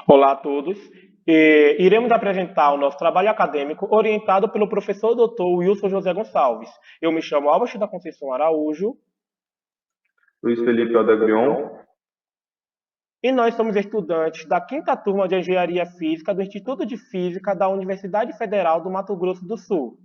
Olá a todos. Iremos apresentar o nosso trabalho acadêmico orientado pelo professor Dr. Wilson José Gonçalves. Eu me chamo Albert da Conceição Araújo Luiz Felipe Aldagrion. e nós somos estudantes da quinta turma de Engenharia Física do Instituto de Física da Universidade Federal do Mato Grosso do Sul.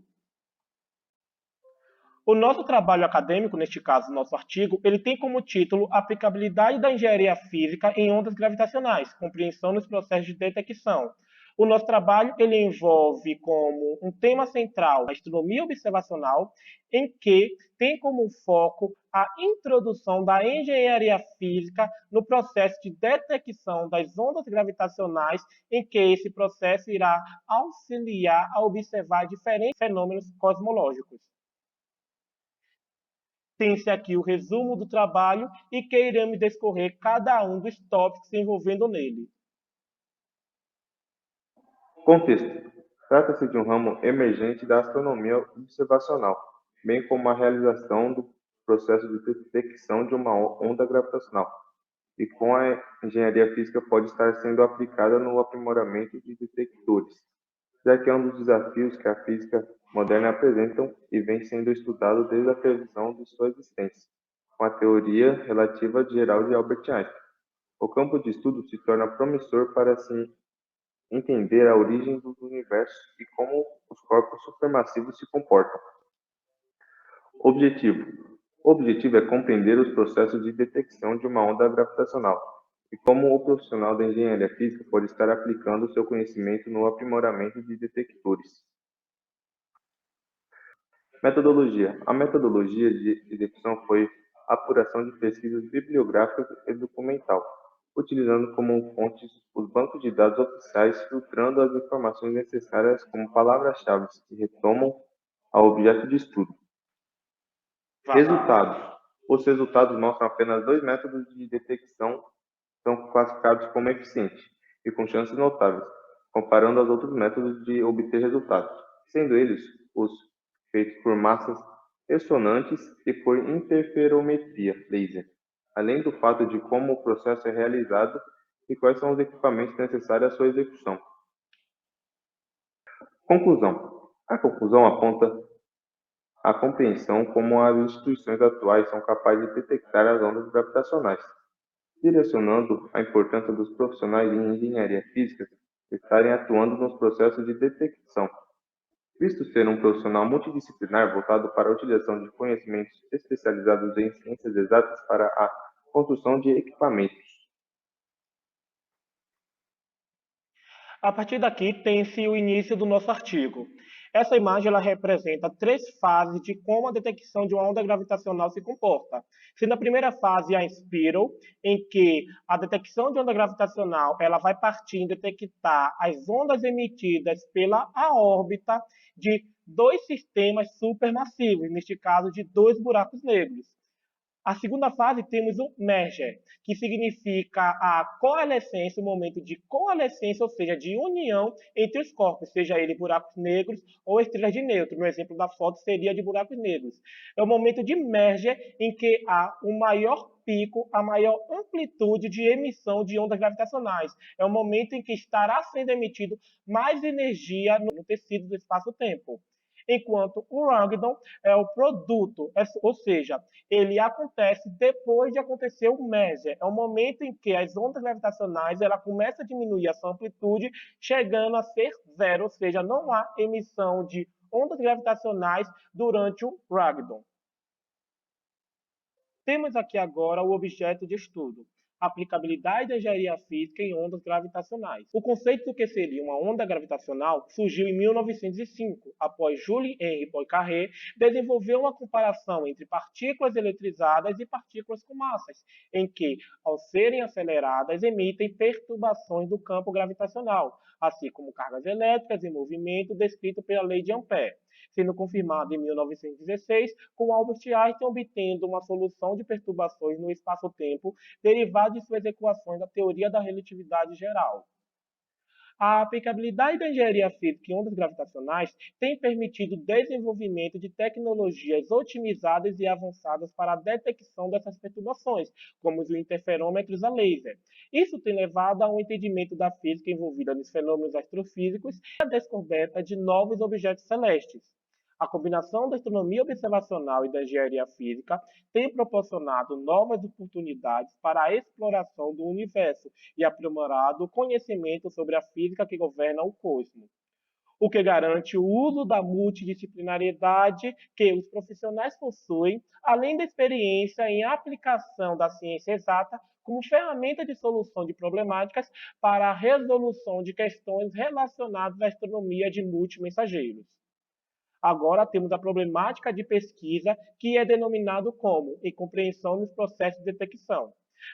O nosso trabalho acadêmico, neste caso, nosso artigo, ele tem como título Aplicabilidade da Engenharia Física em Ondas Gravitacionais, Compreensão nos Processos de Detecção. O nosso trabalho ele envolve como um tema central a astronomia observacional, em que tem como foco a introdução da engenharia física no processo de detecção das ondas gravitacionais, em que esse processo irá auxiliar a observar diferentes fenômenos cosmológicos. Tem-se aqui o resumo do trabalho e que iremos discorrer cada um dos tópicos envolvendo nele. Contexto. Trata-se de um ramo emergente da astronomia observacional, bem como a realização do processo de detecção de uma onda gravitacional, e com a engenharia física pode estar sendo aplicada no aprimoramento de detectores, já que é um dos desafios que a física moderna apresenta e vem sendo estudado desde a previsão de sua existência, com a teoria relativa geral de Albert Einstein. O campo de estudo se torna promissor para se entender a origem do universo e como os corpos supermassivos se comportam. Objetivo: o objetivo é compreender os processos de detecção de uma onda gravitacional e como o profissional da engenharia física pode estar aplicando seu conhecimento no aprimoramento de detectores. Metodologia: a metodologia de execução foi a apuração de pesquisas bibliográficas e documental, utilizando como fontes os bancos de dados oficiais, filtrando as informações necessárias como palavras-chave que retomam ao objeto de estudo. Resultados: os resultados mostram apenas dois métodos de detecção são classificados como eficientes e com chances notáveis, comparando aos outros métodos de obter resultados, sendo eles os feitos por massas ressonantes e por interferometria laser, além do fato de como o processo é realizado e quais são os equipamentos necessários à sua execução. Conclusão: a conclusão aponta a compreensão como as instituições atuais são capazes de detectar as ondas gravitacionais, direcionando a importância dos profissionais em engenharia física estarem atuando nos processos de detecção, visto ser um profissional multidisciplinar voltado para a utilização de conhecimentos especializados em ciências exatas para a construção de equipamentos. A partir daqui tem-se o início do nosso artigo. Essa imagem ela representa três fases de como a detecção de uma onda gravitacional se comporta. Sendo a primeira fase a Spiral, em que a detecção de onda gravitacional ela vai partir em detectar as ondas emitidas pela a órbita de dois sistemas supermassivos, neste caso de dois buracos negros. A segunda fase temos o merger, que significa a coalescência, o momento de coalescência, ou seja, de união entre os corpos, seja ele buracos negros ou estrelas de nêutron. No exemplo da foto seria de buracos negros. É o momento de merger em que há o maior pico, a maior amplitude de emissão de ondas gravitacionais. É o momento em que estará sendo emitido mais energia no tecido do espaço-tempo. Enquanto o Ragdown é o produto, ou seja, ele acontece depois de acontecer o merger. É o momento em que as ondas gravitacionais ela começa a diminuir a sua amplitude, chegando a ser zero, ou seja, não há emissão de ondas gravitacionais durante o Ragdown. Temos aqui agora o objeto de estudo, aplicabilidade da engenharia física em ondas gravitacionais. O conceito do que seria uma onda gravitacional surgiu em 1905, após Jules Henri Poincaré desenvolver uma comparação entre partículas eletrizadas e partículas com massas, em que, ao serem aceleradas, emitem perturbações do campo gravitacional, assim como cargas elétricas em movimento descrito pela lei de Ampère, sendo confirmado em 1916, com Albert Einstein obtendo uma solução de perturbações no espaço-tempo derivada de suas equações da teoria da relatividade geral. A aplicabilidade da engenharia física em ondas gravitacionais tem permitido o desenvolvimento de tecnologias otimizadas e avançadas para a detecção dessas perturbações, como os interferômetros a laser. Isso tem levado a um entendimento da física envolvida nos fenômenos astrofísicos e a descoberta de novos objetos celestes. A combinação da astronomia observacional e da engenharia física tem proporcionado novas oportunidades para a exploração do universo e aprimorado o conhecimento sobre a física que governa o cosmos, o que garante o uso da multidisciplinariedade que os profissionais possuem, além da experiência em aplicação da ciência exata como ferramenta de solução de problemáticas para a resolução de questões relacionadas à astronomia de multimensageiros. Agora temos a problemática de pesquisa, que é denominado como incompreensão nos processos de detecção.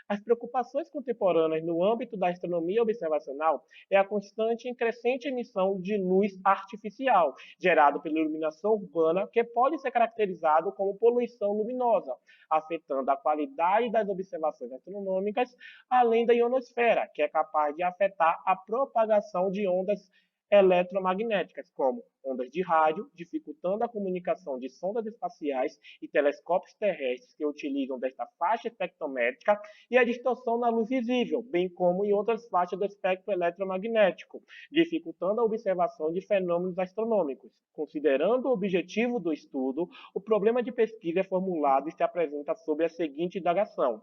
As preocupações contemporâneas no âmbito da astronomia observacional é a constante e crescente emissão de luz artificial, gerada pela iluminação urbana, que pode ser caracterizado como poluição luminosa, afetando a qualidade das observações astronômicas, além da ionosfera, que é capaz de afetar a propagação de ondas eletromagnéticas, como ondas de rádio, dificultando a comunicação de sondas espaciais e telescópios terrestres que utilizam desta faixa espectrométrica, e a distorção na luz visível, bem como em outras faixas do espectro eletromagnético, dificultando a observação de fenômenos astronômicos. Considerando o objetivo do estudo, o problema de pesquisa é formulado e se apresenta sob a seguinte indagação: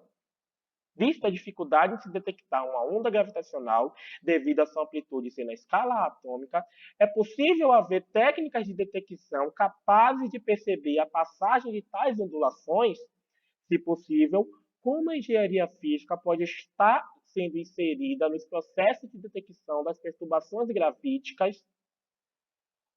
vista a dificuldade em se detectar uma onda gravitacional devido à sua amplitude ser na escala atômica, é possível haver técnicas de detecção capazes de perceber a passagem de tais ondulações? Se possível, como a engenharia física pode estar sendo inserida nos processos de detecção das perturbações gravíticas?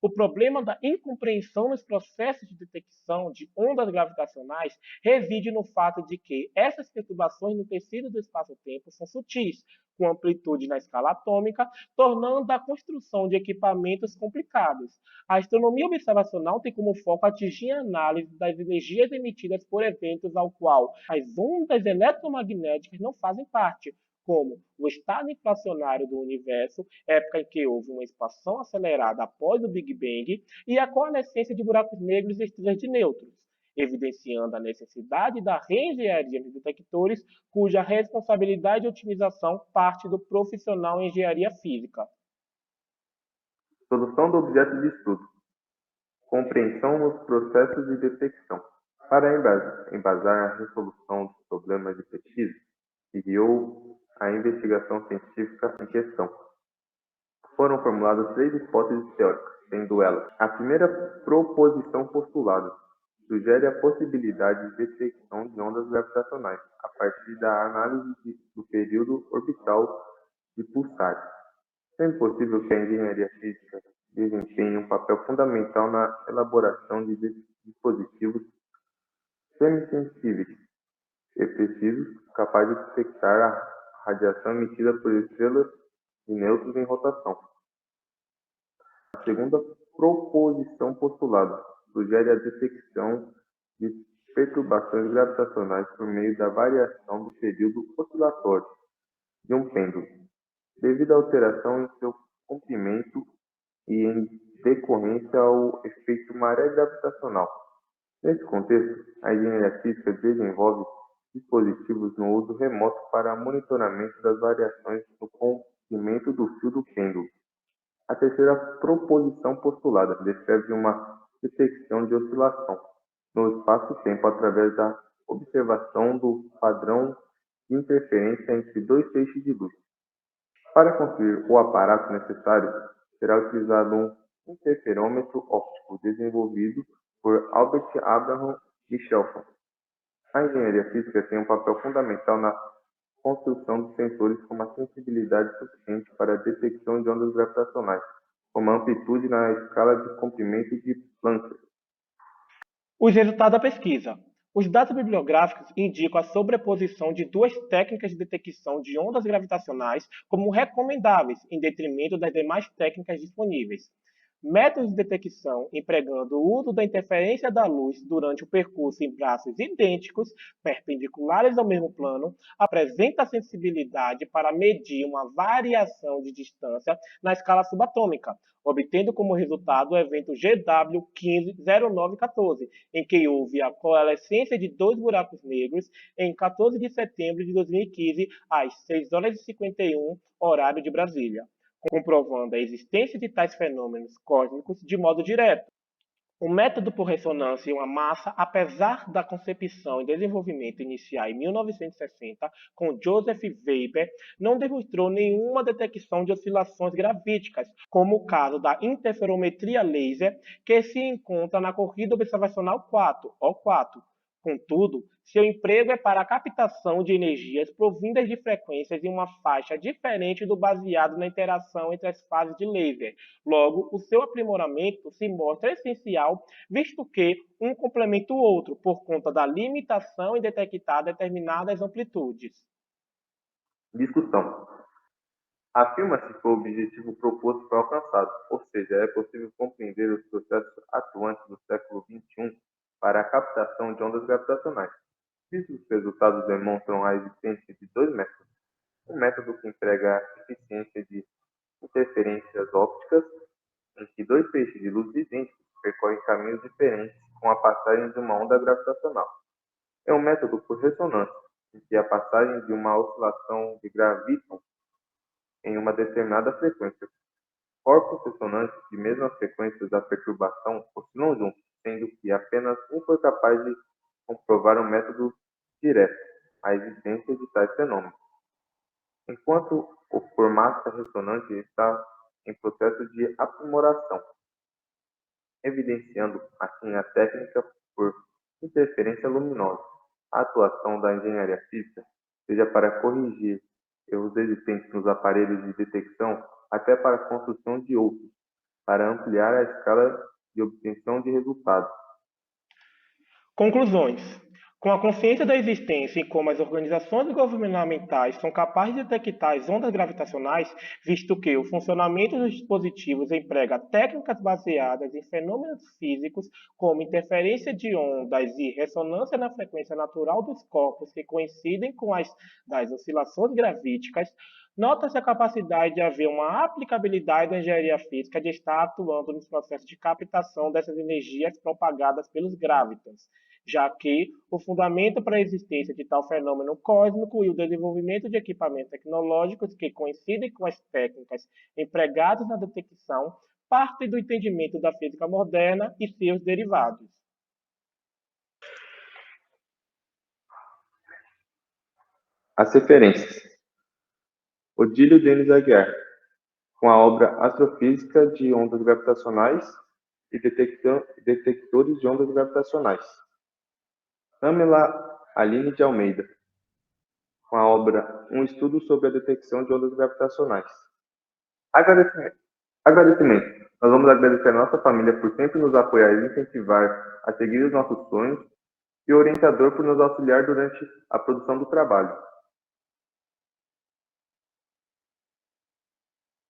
O problema da incompreensão nos processos de detecção de ondas gravitacionais reside no fato de que essas perturbações no tecido do espaço-tempo são sutis, com amplitude na escala atômica, tornando a construção de equipamentos complicados. A astronomia observacional tem como foco atingir a análise das energias emitidas por eventos ao qual as ondas eletromagnéticas não fazem parte, como o estado inflacionário do universo, época em que houve uma expansão acelerada após o Big Bang, e a coalescência de buracos negros e estrelas de nêutrons, evidenciando a necessidade da reengenharia de detectores, cuja responsabilidade de otimização parte do profissional em engenharia física. Solução do objeto de estudo. Compreensão nos processos de detecção. Para embasar a resolução dos problemas de pesquisa, que guiou a investigação científica em questão, foram formuladas 3 hipóteses teóricas, sendo elas: a primeira proposição postulada sugere a possibilidade de detecção de ondas gravitacionais a partir da análise do período orbital de pulsares, sendo possível que a engenharia física desempenhe um papel fundamental na elaboração de dispositivos semissensíveis e precisos capazes de detectar a radiação emitida por estrelas de nêutrons em rotação. A segunda proposição postulada sugere a detecção de perturbações gravitacionais por meio da variação do período oscilatório de um pêndulo, devido à alteração em seu comprimento e em decorrência ao efeito maré gravitacional. Nesse contexto, a engenharia física desenvolve dispositivos no uso remoto para monitoramento das variações no comprimento do fio do pêndulo. A terceira proposição postulada descreve uma detecção de oscilação no espaço-tempo através da observação do padrão de interferência entre 2 feixes de luz. Para construir o aparato necessário, será utilizado um interferômetro óptico desenvolvido por Albert Abraham e Shelton. A engenharia física tem um papel fundamental na construção de sensores com uma sensibilidade suficiente para a detecção de ondas gravitacionais, como a amplitude na escala de comprimento de Planck. Os resultados da pesquisa. Os dados bibliográficos indicam a sobreposição de 2 técnicas de detecção de ondas gravitacionais como recomendáveis, em detrimento das demais técnicas disponíveis. Métodos de detecção empregando o uso da interferência da luz durante o percurso em braços idênticos, perpendiculares ao mesmo plano, apresenta sensibilidade para medir uma variação de distância na escala subatômica, obtendo como resultado o evento GW150914, em que houve a coalescência de dois buracos negros em 14 de setembro de 2015, às 6 horas e 51, horário de Brasília, comprovando a existência de tais fenômenos cósmicos de modo direto. O método por ressonância em uma massa, apesar da concepção e desenvolvimento inicial em 1960, com Joseph Weber, não demonstrou nenhuma detecção de oscilações gravíticas, como o caso da interferometria laser, que se encontra na corrida observacional 4, O4. Contudo, seu emprego é para a captação de energias provindas de frequências em uma faixa diferente do baseado na interação entre as fases de laser. Logo, o seu aprimoramento se mostra essencial, visto que um complementa o outro, por conta da limitação em detectar determinadas amplitudes. Discussão. Afirma-se que o objetivo proposto foi alcançado, ou seja, é possível compreender os processos atuantes do século XXI para a captação de ondas gravitacionais. Os resultados demonstram a existência de dois métodos. Um método que emprega a eficiência de interferências ópticas, em que dois feixes de luz idênticos percorrem caminhos diferentes com a passagem de uma onda gravitacional. É um método por ressonância, em que a passagem de uma oscilação de graviton em uma determinada frequência. Corpos ressonantes de mesmas frequências da perturbação oscilam juntos, sendo que apenas um foi capaz de comprovar um método direto, a existência de tais fenômenos, enquanto o por massa ressonante está em processo de aprimoração, evidenciando assim a técnica por interferência luminosa. A atuação da engenharia física, seja para corrigir erros existentes nos aparelhos de detecção, até para a construção de outros, para ampliar a escala de obtenção de resultados. Conclusões. Com a consciência da existência e como as organizações governamentais são capazes de detectar as ondas gravitacionais, visto que o funcionamento dos dispositivos emprega técnicas baseadas em fenômenos físicos como interferência de ondas e ressonância na frequência natural dos corpos que coincidem com as das oscilações gravíticas, nota-se a capacidade de haver uma aplicabilidade da engenharia física de estar atuando nos processos de captação dessas energias propagadas pelos gravitons, já que o fundamento para a existência de tal fenômeno cósmico e o desenvolvimento de equipamentos tecnológicos que coincidem com as técnicas empregadas na detecção partem do entendimento da física moderna e seus derivados. As referências. Odílio Denis Aguiar, com a obra Astrofísica de Ondas Gravitacionais e Detectores de Ondas Gravitacionais. Pamela Aline de Almeida, com a obra Um Estudo sobre a Detecção de Ondas Gravitacionais. Agradecimento. Agradecimento. Nós vamos agradecer a nossa família por sempre nos apoiar e incentivar a seguir os nossos sonhos e o orientador por nos auxiliar durante a produção do trabalho.